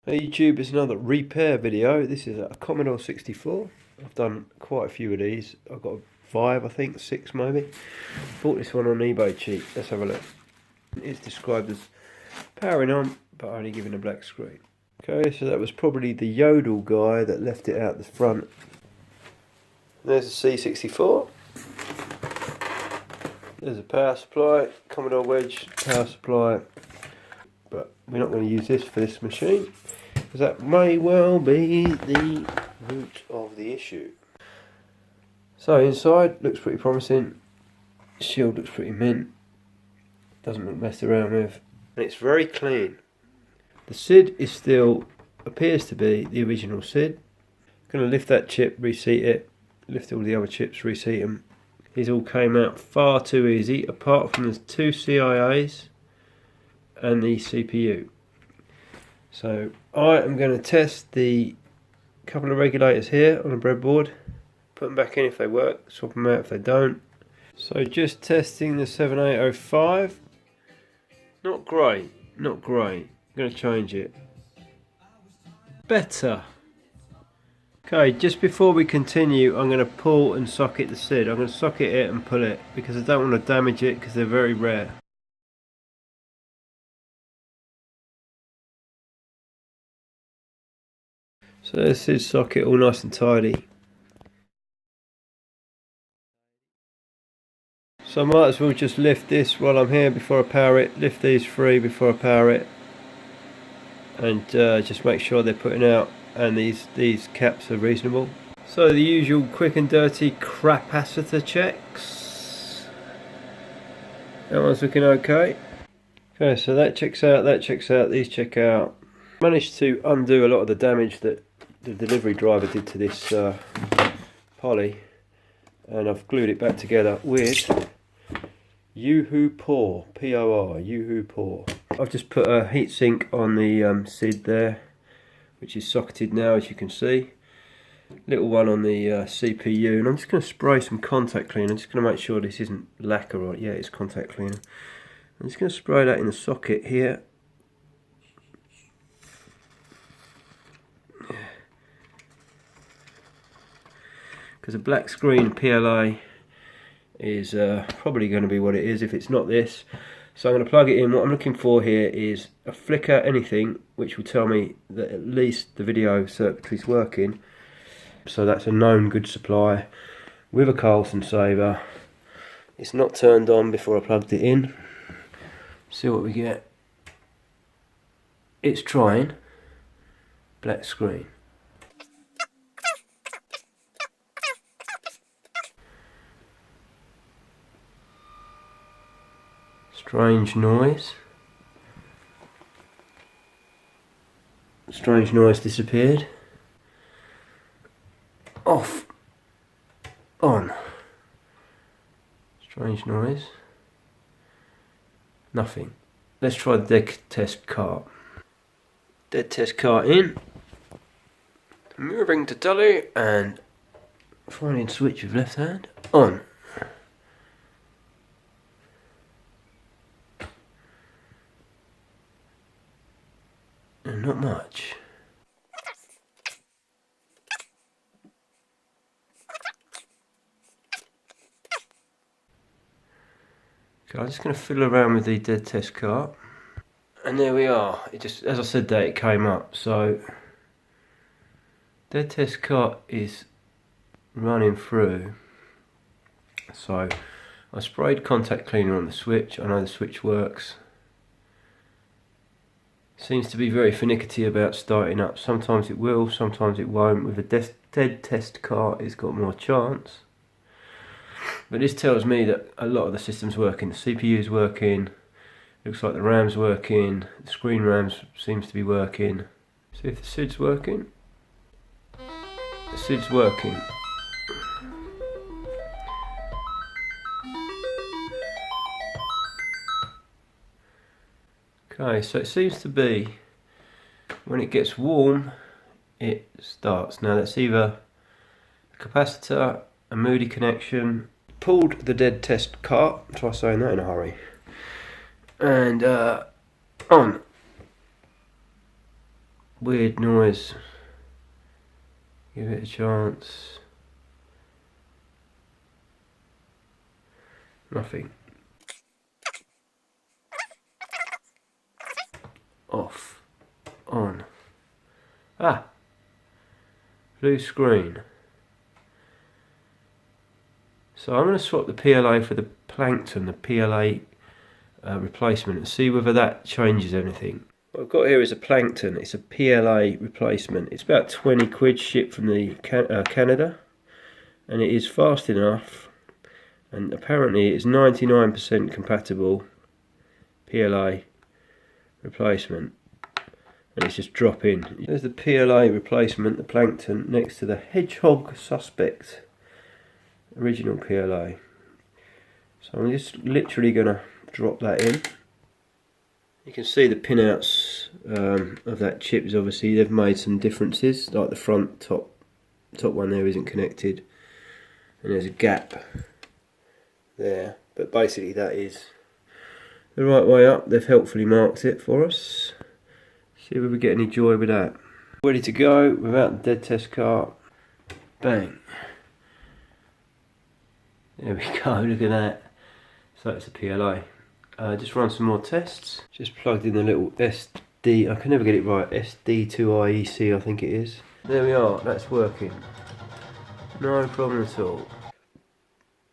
Hey YouTube, it's another repair video. This is a Commodore 64. I've done quite a few of these. I've got 5, I think, 6 maybe. Bought this one on eBay cheap. Let's have a look. It's described as powering on, but only given a black screen. Okay, so that was probably the Yodel guy that left it out the front. There's a C64. There's a power supply, Commodore wedge power supply. But we're not going to use this for this machine, because that may well be the root of the issue. So inside looks pretty promising. Shield looks pretty mint. Doesn't look messed around with, and it's very clean. The SID is still appears to be the original SID. Going to lift that chip, reseat it. Lift all the other chips, reseat them. These all came out far too easy, apart from the 2 CIAs and the CPU. So I am going to test the couple of regulators here on a breadboard, put them back in if they work, swap them out if they don't. So just testing the 7805. Not great, not great. I'm going to change it. Better. Okay, just before we continue, I'm going to pull and socket the SID. I'm going to socket it and pull it because I don't want to damage it because they're very rare. So there's SID socket all nice and tidy. So I might as well just lift this while I'm here before I power it, lift these 3 before I power it, and just make sure they're putting out and these caps are reasonable. So the usual quick and dirty capacitor checks. That one's looking okay. Okay, so that checks out, these check out. Managed to undo a lot of the damage that the delivery driver did to this poly, and I've glued it back together with Yoo-Hoo Pour, P-O-R, Yoo-Hoo Pour. I've just put a heatsink on the SID there, which is socketed now, as you can see. Little one on the CPU, and I'm just going to spray some contact cleaner. I'm just going to make sure this isn't lacquer, or yeah, it's contact cleaner. I'm just going to spray that in the socket here. Because a black screen PLA is probably going to be what it is if it's not this. So I'm going to plug it in. What I'm looking for here is a flicker, anything, which will tell me that at least the video circuitry is working. So that's a known good supply with a Carlson saver. It's not turned on before I plugged it in. See what we get. It's trying. Black screen. Strange noise. Strange noise disappeared. Off. On. Strange noise. Nothing. Let's try the dead test cart. Dead test cart in. Moving to tally and finding switch with left hand. On. And not much. Okay, I'm just going to fiddle around with the dead test cart, and there we are. It just, as I said, that it came up. So dead test cart is running through. So I sprayed contact cleaner on the switch. I know the switch works. Seems to be very finicky about starting up. Sometimes it will, sometimes it won't. With a dead test cart, it's got more chance. But this tells me that a lot of the system's working. The CPU's working. Looks like the RAM's working. The screen RAM's seems to be working. See if the SID's working. The SID's working. Okay, so it seems to be when it gets warm, it starts. Now that's either a capacitor, a moody connection. Pulled the dead test cart, try saying that in a hurry, and on. weird noise. Give it a chance. Nothing. Off. On. Ah! Blue screen. So I'm going to swap the PLA for the PLAnkton, the PLA replacement, and see whether that changes anything. What I've got here is a PLAnkton. It's a PLA replacement. It's about 20 quid shipped from the Canada, and it is fast enough, and apparently it's 99% compatible PLA replacement, and it's just drop in. There's the PLA replacement, the PLAnkton, next to the Hedgehog Suspect original PLA. So I'm just literally going to drop that in. You can see the pinouts of that chip is obviously they've made some differences, like the front top one there isn't connected, and there's a gap there, but basically that is the right way up. They've helpfully marked it for us. See if we get any joy with that. Ready to go without the dead test cart. Bang. There we go, look at that. So that's a PLA. Just run some more tests. Just plugged in the little SD, I can never get it right, SD2IEC I think it is. There we are, that's working. No problem at all.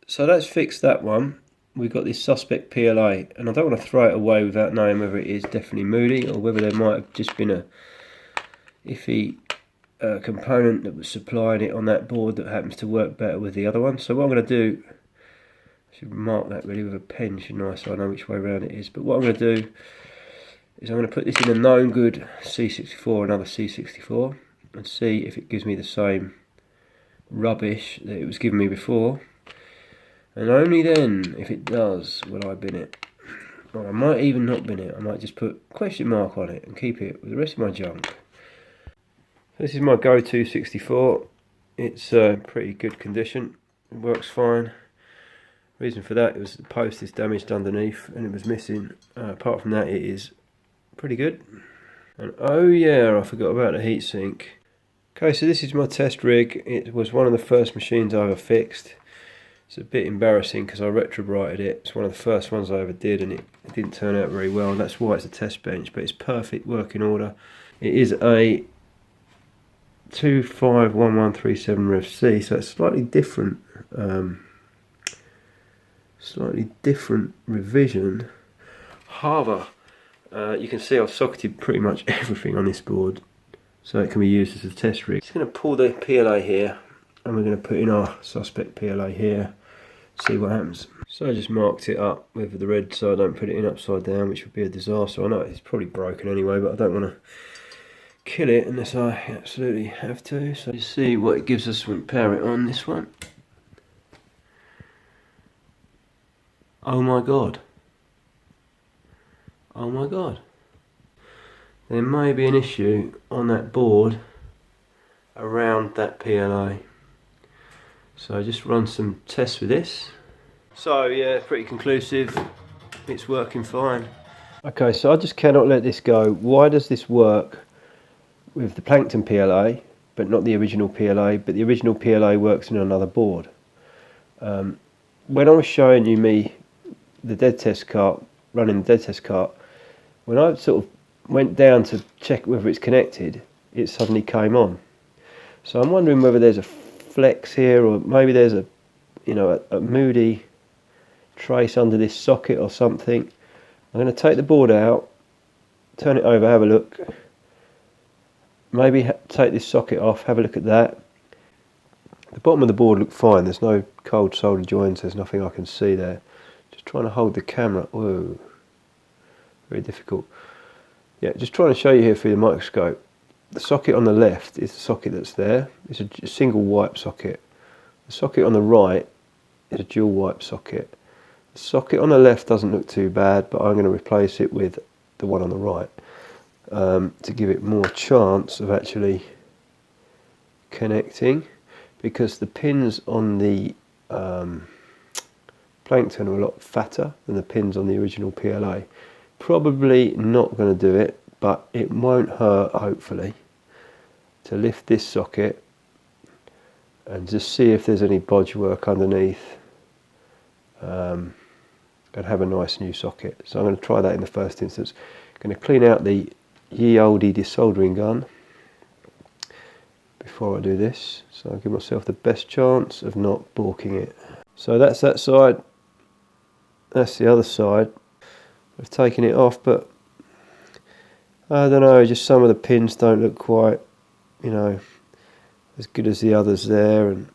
So that's fixed that one. We've got this suspect PLA, and I don't want to throw it away without knowing whether it is definitely moody or whether there might have just been a iffy component that was supplying it on that board that happens to work better with the other one. So what I'm going to do, I should mark that really with a pen, shouldn't I, so I know which way around it is. But what I'm going to do is I'm going to put this in a known good C64, another C64, and see if it gives me the same rubbish that it was giving me before. And only then, if it does, will I bin it. Or I might even not bin it. I might just put question mark on it and keep it with the rest of my junk. This is my go-to 64. It's pretty good condition. It works fine. Reason for that, it was the post is damaged underneath and it was missing. Apart from that, it is pretty good. And oh yeah, I forgot about the heatsink. Okay, so this is my test rig. It was one of the first machines I ever fixed. It's a bit embarrassing because I retrobrighted it. It's one of the first ones I ever did, and it didn't turn out very well. That's why it's a test bench, but it's perfect working order. It is a 251137 Rev C, so it's slightly different revision. However, you can see I've socketed pretty much everything on this board, so it can be used as a test rig. Just going to pull the PLA here, and we're going to put in our suspect PLA here, see what happens. So I just marked it up with the red so I don't put it in upside down, which would be a disaster. I know it's probably broken anyway, but I don't want to kill it unless I absolutely have to. So let's see what it gives us when we power it on this one. Oh my god. Oh my god. There may be an issue on that board around that PLA. So I just run some tests with this. So yeah, pretty conclusive. It's working fine. Okay, so I just cannot let this go. Why does this work with the PLAnkton PLA, but not the original PLA, but the original PLA works in another board? When I was showing you the dead test cart, running the dead test cart, when I sort of went down to check whether it's connected, it suddenly came on. So I'm wondering whether there's a flex here, or maybe there's a moody trace under this socket or something. I'm going to take the board out, turn it over, have a look. Maybe take this socket off, have a look at that. The bottom of the board looked fine. There's no cold solder joints. There's nothing I can see there. Just trying to hold the camera. Whoa, very difficult. Yeah, just trying to show you here through the microscope. The socket on the left is the socket that's there. It's a single wipe socket. The socket on the right is a dual wipe socket. The socket on the left doesn't look too bad, but I'm going to replace it with the one on the right to give it more chance of actually connecting, because the pins on the PLAnkton are a lot fatter than the pins on the original PLA. Probably not going to do it, but it won't hurt, hopefully. to lift this socket and just see if there's any bodge work underneath, and have a nice new socket. So I'm going to try that in the first instance. I'm going to clean out the ye olde desoldering gun before I do this, so I'll give myself the best chance of not balking it. So that's that side, that's the other side. I've taken it off, but I don't know, just some of the pins don't look quite, you know, as good as the others there, and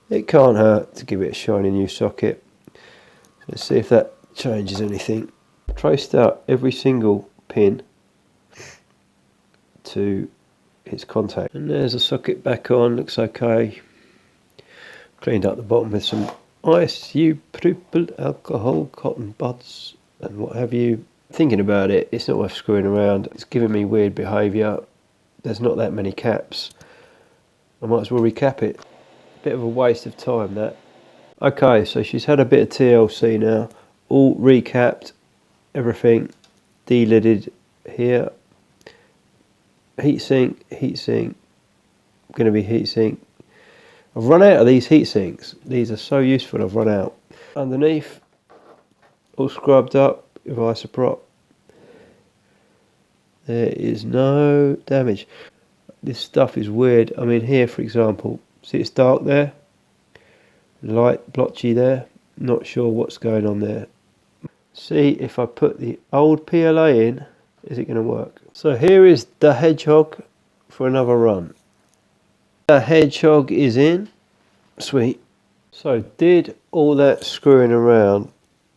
it can't hurt to give it a shiny new socket. So let's see if that changes anything. I've traced out every single pin to its contact, and there's the socket back on, looks okay. Cleaned up the bottom with some isopropyl alcohol, cotton buds and what have you. Thinking about it, it's not worth screwing around. It's giving me weird behaviour. There's not that many caps. I might as well recap it. Bit of a waste of time, that. Okay, so she's had a bit of TLC now. All recapped, everything de-lidded here. Heatsink, going to be heatsink. I've run out of these heatsinks. These are so useful, I've run out. Underneath, all scrubbed up with isoprop. There is no damage. This stuff is weird. I mean, here for example, see it's dark there, light blotchy there, not sure what's going on there. See if I put the old PLA in, is it going to work? So here is the hedgehog for another run. The hedgehog is in. Sweet. So did all that screwing around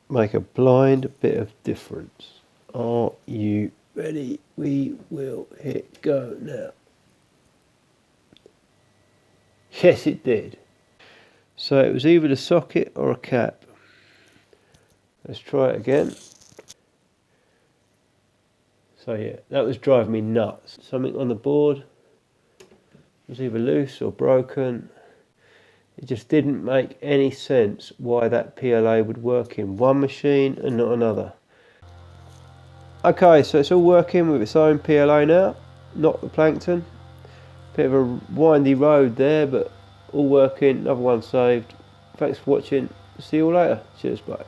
make a blind bit of difference? Are you ready? We will hit go now. Yes, it did. So it was either the socket or a cap. Let's try it again. So yeah, that was driving me nuts. Something on the board was either loose or broken. It just didn't make any sense why that PLA would work in one machine and not another. Okay, so it's all working with its own PLA now, not the PLAnkton. Bit of a windy road there, but all working, another one saved. Thanks for watching, see you all later. Cheers, bye.